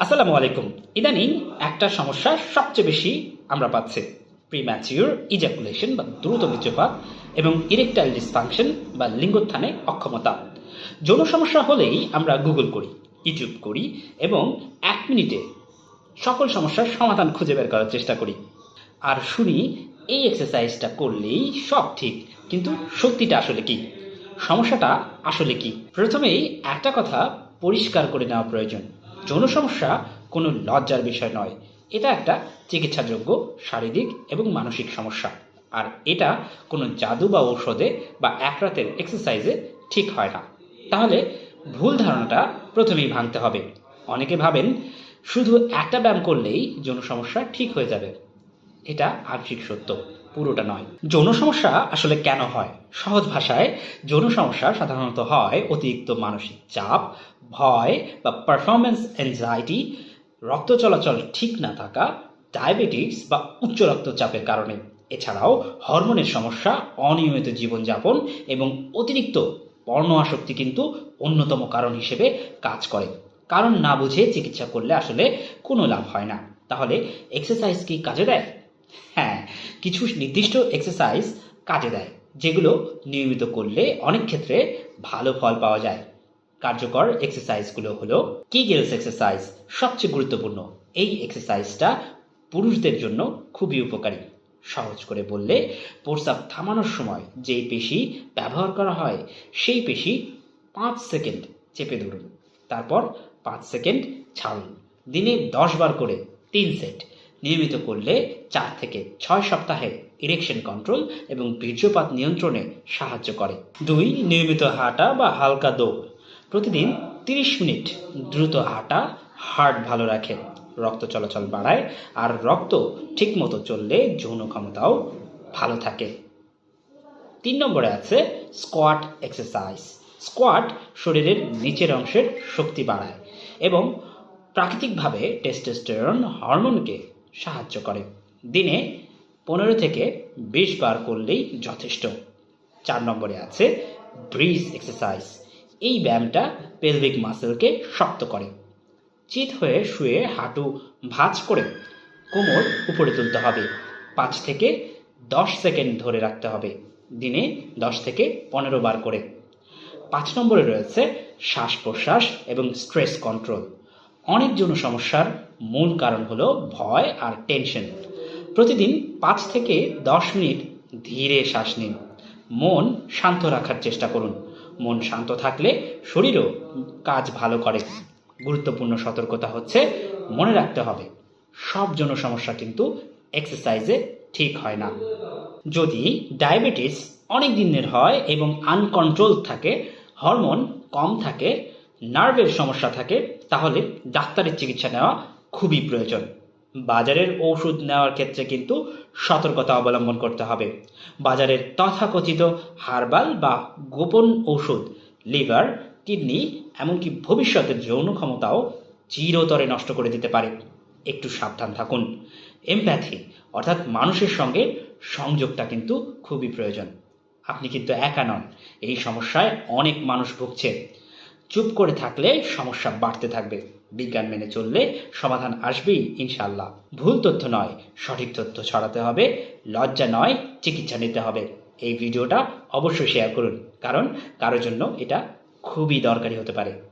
আসসালামু আলাইকুম। ইদানিং একটা সমস্যা সবচেয়ে বেশি আমরা পাচ্ছি, প্রিম্যাচিউর ইজাকুলেশন বা দ্রুত বীর্যপাত এবং ইরেকটাইল ডিসফাংশন বা লিঙ্গোত্থানে অক্ষমতা। যৌন সমস্যা হলেই আমরা গুগল করি, ইউটিউব করি এবং 1 মিনিটে সকল সমস্যার সমাধান খুঁজে বের করার চেষ্টা করি আর শুনি এই এক্সারসাইজটা করলেই সব ঠিক। কিন্তু সত্যিটা আসলে কি? সমস্যাটা আসলে কি? প্রথমেই একটা কথা পরিষ্কার করে নেওয়া প্রয়োজন। যৌন সমস্যা কোনো লজ্জার বিষয় নয়। এটা একটা চিকিৎসাযোগ্য শারীরিক এবং মানসিক সমস্যা। আর এটা কোনো জাদু বা ঔষধে বা এক রাতের এক্সারসাইজে ঠিক হয় না। তাহলে ভুল ধারণাটা প্রথমেই ভাঙতে হবে। অনেকে ভাবেন শুধু একটা ব্যায়াম করলেই যৌন সমস্যা ঠিক হয়ে যাবে। এটা আংশিক সত্য, পুরোটা নয়। যৌন সমস্যা আসলে কেন হয়? সহজ ভাষায় যৌন সমস্যা সাধারণত হয় অতিরিক্ত মানসিক চাপ, ভয় বা পারফরমেন্স অ্যাংজাইটি, রক্ত চলাচল ঠিক না থাকা, ডায়াবেটিস বা উচ্চ রক্তচাপের কারণে। এছাড়াও হরমোনের সমস্যা, অনিয়মিত জীবনযাপন এবং অতিরিক্ত পর্ণ আসক্তি কিন্তু অন্যতম কারণ হিসেবে কাজ করে। কারণ না বুঝে চিকিৎসা করলে আসলে কোনো লাভ হয় না। তাহলে এক্সারসাইজ কি কাজে দেয়? হ্যাঁ, কিছু নির্দিষ্ট এক্সারসাইজ কাজে দেয়, যেগুলো নিয়মিত করলে অনেক ক্ষেত্রে ভালো ফল পাওয়া যায়। কার্যকর এক্সারসাইজগুলো হলো কিগেলস এক্সারসাইজ, সবচেয়ে গুরুত্বপূর্ণ। এই এক্সারসাইজটা পুরুষদের জন্য খুবই উপকারী। সহজ করে বললে, প্রস্রাব থামানোর সময় যেই পেশি ব্যবহার করা হয় সেই পেশি 5 সেকেন্ড চেপে ধরুন, তারপর 5 সেকেন্ড ছাড়ুন। দিনে 10 বার করে 3 সেট নিয়মিত করলে 4 থেকে 6 সপ্তাহে ইরেকশন কন্ট্রোল এবং বীর্যপাত নিয়ন্ত্রণে সাহায্য করে। 2. নিয়মিত হাঁটা বা হালকা দৌড়। প্রতিদিন 30 মিনিট দ্রুত হাঁটা হার্ট ভালো রাখে, রক্ত চলাচল বাড়ায় আর রক্ত ঠিকমতো চললে যৌন ক্ষমতাও ভালো থাকে। 3 নম্বরে আছে স্কোয়াট এক্সারসাইজ। স্কোয়াট শরীরের নিচের অংশের শক্তি বাড়ায় এবং প্রাকৃতিকভাবে টেস্টোস্টেরন হরমোনকে সাহায্য করে। দিনে 15 থেকে 20 বার করলেই যথেষ্ট। 4 নম্বরে আছে ব্রিজ এক্সারসাইজ। এই ব্যায়ামটা পেলভিক মাসেলকে শক্ত করে। চিত হয়ে শুয়ে হাঁটু ভাঁজ করে কোমর উপরে তুলতে হবে। 5 থেকে 10 সেকেন্ড ধরে রাখতে হবে। দিনে 10 থেকে 15 বার করে। 5 নম্বরে রয়েছে শ্বাস প্রশ্বাস এবং স্ট্রেস কন্ট্রোল। অনেক যৌন সমস্যার মূল কারণ হলো ভয় আর টেনশন। প্রতিদিন 5 থেকে 10 মিনিট ধীরে শ্বাস নিন। মন শান্ত রাখার চেষ্টা করুন। মন শান্ত থাকলে শরীরও কাজ ভালো করে। গুরুত্বপূর্ণ সতর্কতা হচ্ছে, মনে রাখতে হবে সব যৌন সমস্যা কিন্তু এক্সারসাইজে ঠিক হয় না। যদি ডায়াবেটিস অনেক দিনের হয় এবং আনকন্ট্রোল থাকে, হরমোন কম থাকে, নার্ভের সমস্যা থাকে, তাহলে ডাক্তারের চিকিৎসা নেওয়া খুবই প্রয়োজন। বাজারের ওষুধ নেওয়ার ক্ষেত্রে কিন্তু সতর্কতা অবলম্বন করতে হবে। বাজারের তথাকথিত হার্বাল বা গোপন ওষুধ লিভার, কিডনি, এমনকি ভবিষ্যতের যৌন ক্ষমতাও চিরতরে নষ্ট করে দিতে পারে। একটু সাবধান থাকুন। এমপ্যাথি অর্থাৎ মানুষের সঙ্গে সংযোগটা কিন্তু খুবই প্রয়োজন। আপনি কিন্তু একা নন, এই সমস্যায় অনেক মানুষ ভুগছে। চুপ করে থাকলে সমস্যা বাড়তে থাকবে। বিজ্ঞান মেনে চললে সমাধান আসবেই ইনশাল্লাহ। ভুল তথ্য নয়, সঠিক তথ্য ছড়াতে হবে। লজ্জা নয়, চিকিৎসা নিতে হবে। এই ভিডিওটা অবশ্যই শেয়ার করুন, কারণ কারোর জন্য এটা খুবই দরকারি হতে পারে।